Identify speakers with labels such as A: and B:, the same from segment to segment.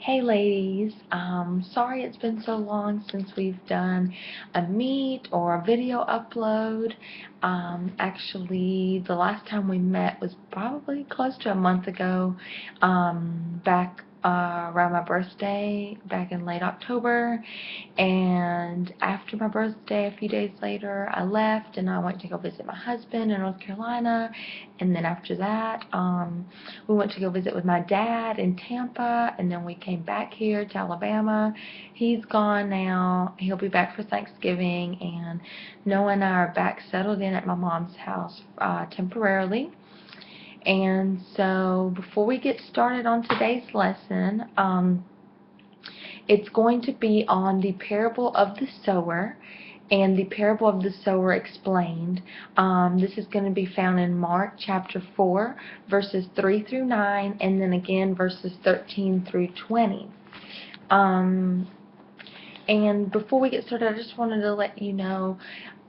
A: Hey ladies, sorry it's been so long since we've done a meet or a video upload. Actually, the last time we met was probably close to a month ago, back around my birthday, back in late October. And after my birthday, a few days later, I left and I went to go visit my husband in North Carolina. And then after that, we went to go visit with my dad in Tampa, and then we came back here to Alabama. He's gone now. He'll be back for Thanksgiving, and Noah and I are back settled in at my mom's house temporarily. And so before we get started on today's lesson, it's going to be on the parable of the sower and the parable of the sower explained. This is going to be found in Mark chapter 4, verses 3 through 9, and then again verses 13 through 20. And before we get started, I just wanted to let you know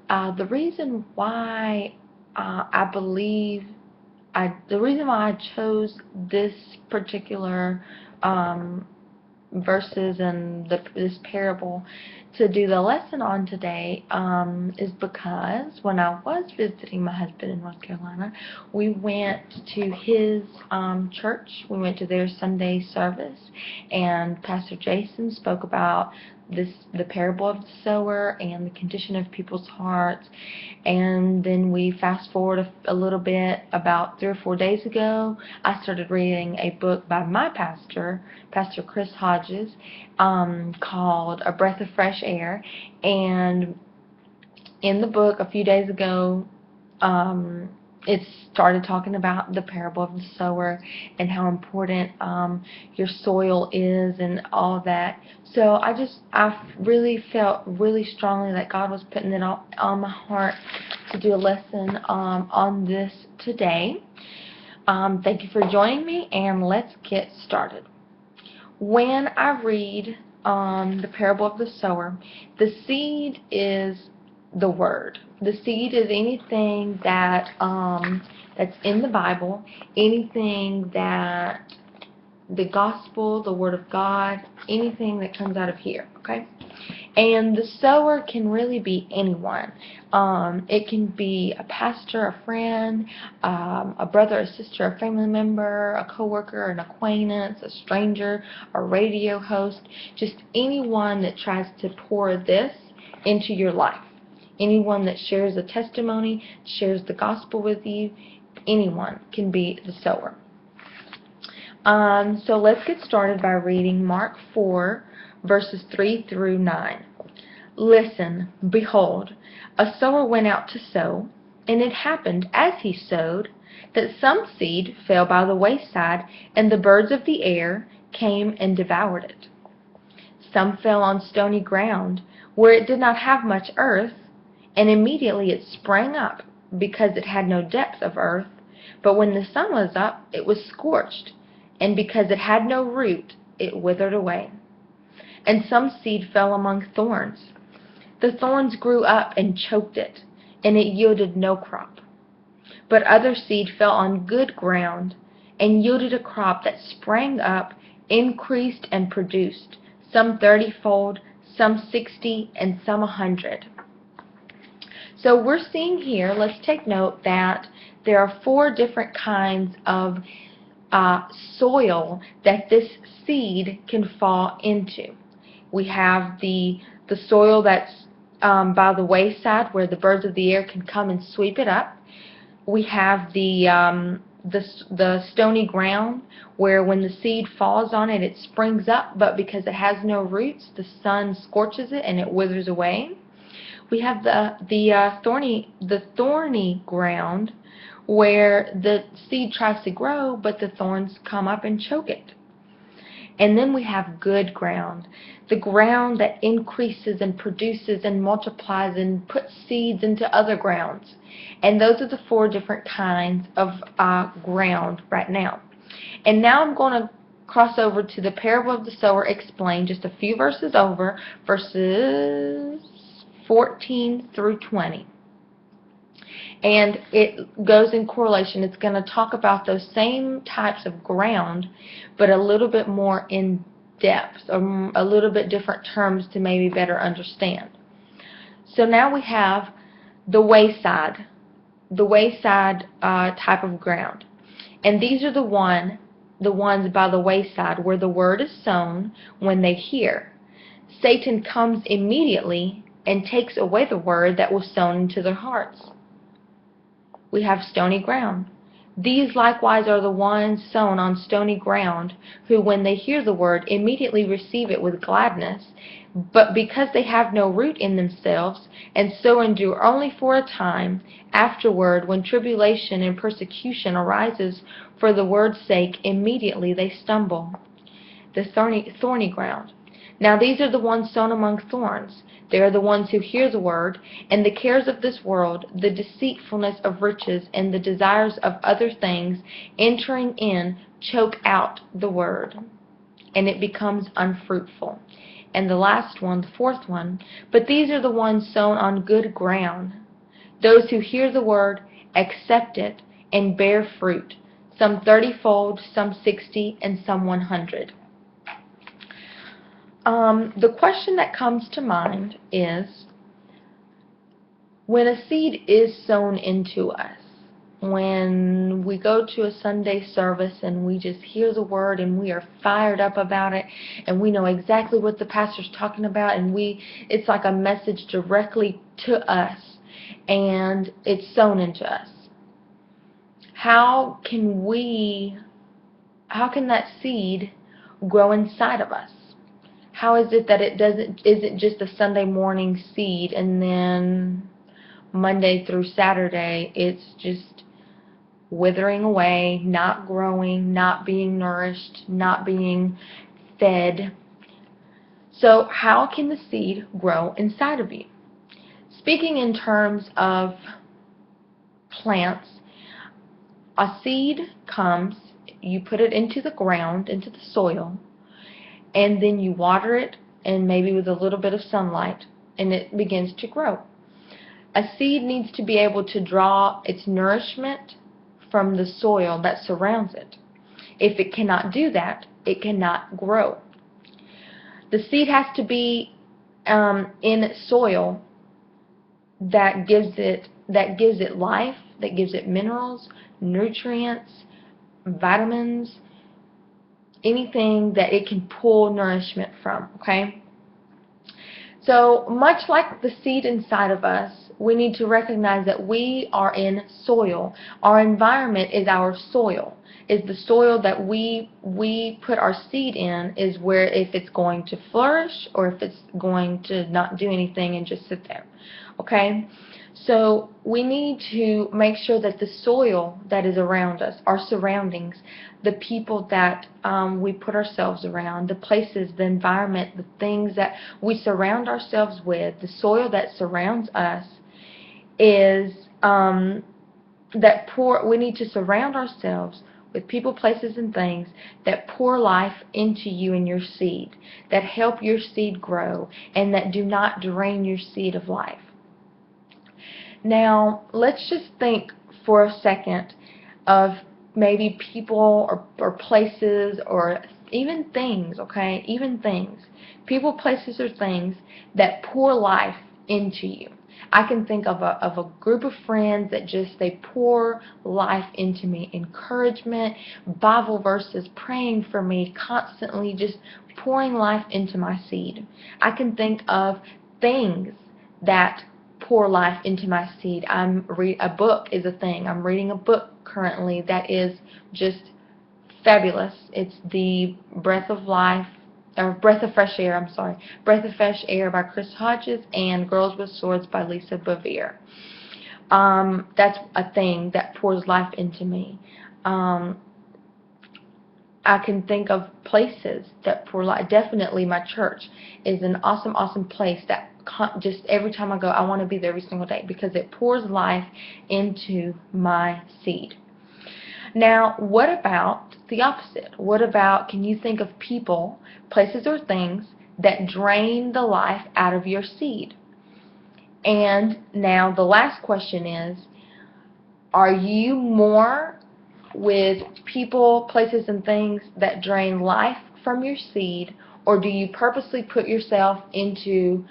A: the reason why the reason why I chose this particular verses and this parable to do the lesson on today is because when I was visiting my husband in North Carolina, we went to his church. We went to their Sunday service, and Pastor Jason spoke about the parable of the sower and the condition of people's hearts. And then we fast forward a little bit. About 3 or 4 days ago, I started reading a book by my pastor, Pastor Chris Hodges, called A Breath of Fresh Air. And in the book a few days ago, it started talking about the parable of the sower and how important your soil is and all that. So I really felt really strongly that God was putting it on my heart to do a lesson on this today. Thank you for joining me, and let's get started. When I read the parable of the sower, the seed is the word. The seed is anything that that's in the Bible, anything that the gospel, the word of God, anything that comes out of here, okay? And the sower can really be anyone. It can be a pastor, a friend, a brother, a sister, a family member, a coworker, an acquaintance, a stranger, a radio host, just anyone that tries to pour this into your life. Anyone that shares a testimony, shares the gospel with you, anyone can be the sower. So let's get started by reading Mark 4, verses 3 through 9. Listen, behold, a sower went out to sow, and it happened as he sowed that some seed fell by the wayside, and the birds of the air came and devoured it. Some fell on stony ground, where it did not have much earth, and immediately it sprang up, because it had no depth of earth. But when the sun was up, it was scorched, and because it had no root, it withered away. And some seed fell among thorns. The thorns grew up and choked it, and it yielded no crop. But other seed fell on good ground, and yielded a crop that sprang up, increased, and produced, some 30-fold, some 60, and some 100. So we're seeing here, let's take note that there are 4 different kinds of soil that this seed can fall into. We have the soil that's by the wayside, where the birds of the air can come and sweep it up. We have the stony ground, where when the seed falls on it, it springs up, but because it has no roots, the sun scorches it and it withers away. We have the thorny ground, where the seed tries to grow, but the thorns come up and choke it. And then we have good ground, the ground that increases and produces and multiplies and puts seeds into other grounds. And those are the 4 different kinds of ground right now. And now I'm going to cross over to the parable of the sower explained, just a few verses over, verses 14 through 20. And it goes in correlation. It's going to talk about those same types of ground, but a little bit more in depth, or a little bit different terms to maybe better understand. So now we have the wayside type of ground. And these are the ones by the wayside where the word is sown when they hear. Satan comes immediately and takes away the word that was sown into their hearts. We have stony ground. These likewise are the ones sown on stony ground, who when they hear the word immediately receive it with gladness, but because they have no root in themselves, and so endure only for a time, afterward, when tribulation and persecution arises for the word's sake, immediately they stumble. The thorny ground. Now these are the ones sown among thorns. They are the ones who hear the word, and the cares of this world, the deceitfulness of riches, and the desires of other things, entering in, choke out the word, and it becomes unfruitful. And the last one, the fourth one, but these are the ones sown on good ground. Those who hear the word, accept it, and bear fruit, some 30-fold, some 60, and some 100. The question that comes to mind is, when a seed is sown into us, when we go to a Sunday service and we just hear the word and we are fired up about it and we know exactly what the pastor's talking about, and it's like a message directly to us and it's sown into us. How can that seed grow inside of us? How is it that it isn't just a Sunday morning seed and then Monday through Saturday it's just withering away, not growing, not being nourished, not being fed? So how can the seed grow inside of you? Speaking in terms of plants, a seed comes, you put it into the ground, into the soil, and then you water it, and maybe with a little bit of sunlight, and it begins to grow. A seed needs to be able to draw its nourishment from the soil that surrounds it. If it cannot do that, it cannot grow. The seed has to be in soil that gives it life, that gives it minerals, nutrients, vitamins, anything that it can pull nourishment from, okay? So much like the seed inside of us, we need to recognize that we are in soil. Our environment is our soil. Is the soil that we put our seed in is where if it's going to flourish or if it's going to not do anything and just sit there, okay? So we need to make sure that the soil that is around us, our surroundings, the people that we put ourselves around, the places, the environment, the things that we surround ourselves with, the soil that surrounds us is we need to surround ourselves with people, places, and things that pour life into you and your seed, that help your seed grow, and that do not drain your seed of life. Now, let's just think for a second of maybe people or places or even things, okay? Even things. People, places, or things that pour life into you. I can think of a group of friends that they pour life into me. Encouragement, Bible verses, praying for me, constantly just pouring life into my seed. I can think of things that pour life into my seed. A book is a thing. I'm reading a book currently that is just fabulous. It's the Breath of Fresh Air, Breath of Fresh Air by Chris Hodges and Girls with Swords by Lisa Bevere. That's a thing that pours life into me. I can think of places that pour life. Definitely my church is an awesome place that just every time I go, I want to be there every single day because it pours life into my seed. Now, what about the opposite? What about, can you think of people, places, or things that drain the life out of your seed? And now the last question is, are you more with people, places, and things that drain life from your seed, or do you purposely put yourself into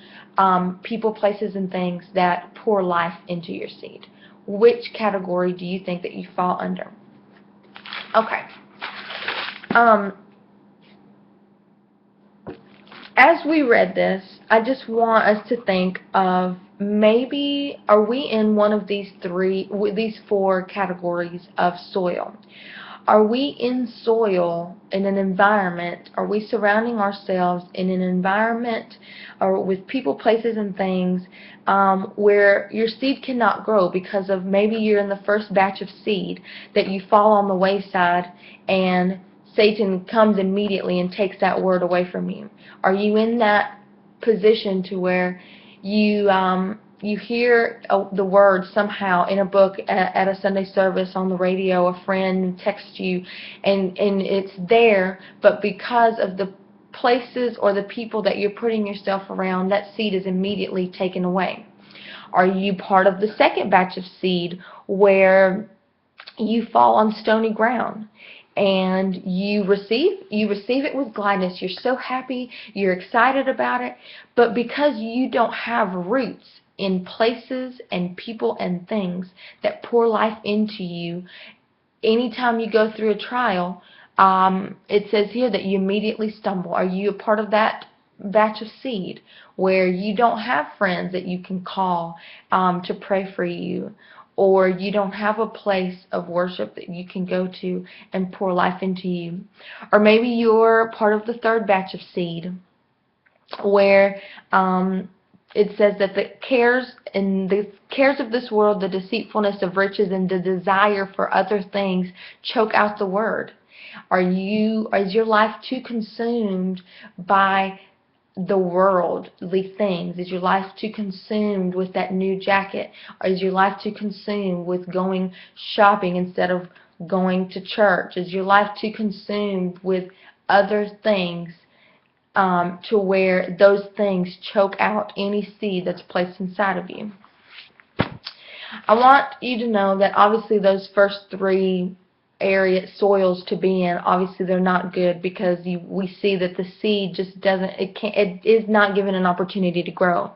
A: people, places, and things that pour life into your seed? Which category do you think that you fall under? Okay. As we read this, I just want us to think of, maybe are we in one of these four categories of soil? Are we in soil, in an environment? Are we surrounding ourselves in an environment or with people, places, and things where your seed cannot grow because of, maybe you're in the first batch of seed that you fall on the wayside and Satan comes immediately and takes that word away from you? Are you in that position to where you hear the word somehow in a book, at a Sunday service, on the radio, a friend texts you, and it's there, but because of the places or the people that you're putting yourself around, that seed is immediately taken away? Are you part of the second batch of seed where you fall on stony ground and you receive it with gladness? You're so happy, you're excited about it, but because you don't have roots in places and people and things that pour life into you, anytime you go through a trial, it says here that you immediately stumble. Are you a part of that batch of seed where you don't have friends that you can call to pray for you, or you don't have a place of worship that you can go to and pour life into you? Or maybe you're part of the third batch of seed where it says that the cares of this world, the deceitfulness of riches, and the desire for other things choke out the word. Is your life too consumed by the worldly things? Is your life too consumed with that new jacket? Or is your life too consumed with going shopping instead of going to church? Is your life too consumed with other things to where those things choke out any seed that's placed inside of you? I want you to know that obviously those first three soils to be in, obviously they're not good, because we see that the seed just doesn't, it is not given an opportunity to grow.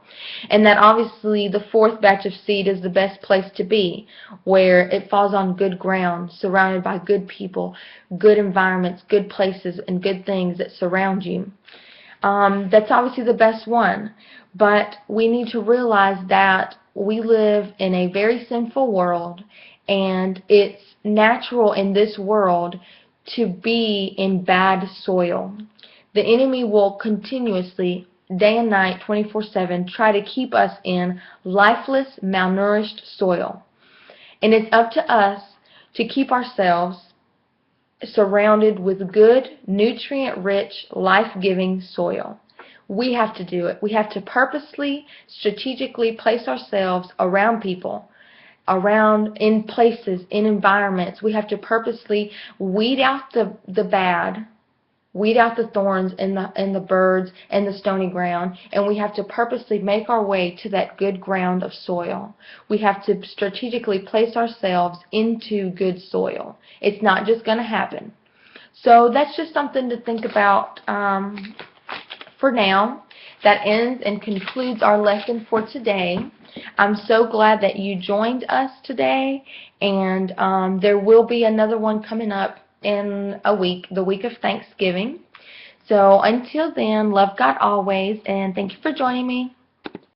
A: And that obviously the fourth batch of seed is the best place to be, where it falls on good ground, surrounded by good people, good environments, good places, and good things that surround you. That's obviously the best one. But we need to realize that we live in a very sinful world, and it's natural in this world to be in bad soil. The enemy will continuously, day and night, 24/7, try to keep us in lifeless, malnourished soil. And it's up to us to keep ourselves surrounded with good, nutrient-rich, life-giving soil. We have to do it. We have to purposely, strategically place ourselves around people, in places, in environments. We have to purposely weed out the bad, weed out the thorns and the birds and the stony ground, and we have to purposely make our way to that good ground of soil. We have to strategically place ourselves into good soil. It's not just going to happen. So that's just something to think about for now. That ends and concludes our lesson for today. I'm so glad that you joined us today, and there will be another one coming up in a week, the week of Thanksgiving. So until then, love God always, and thank you for joining me.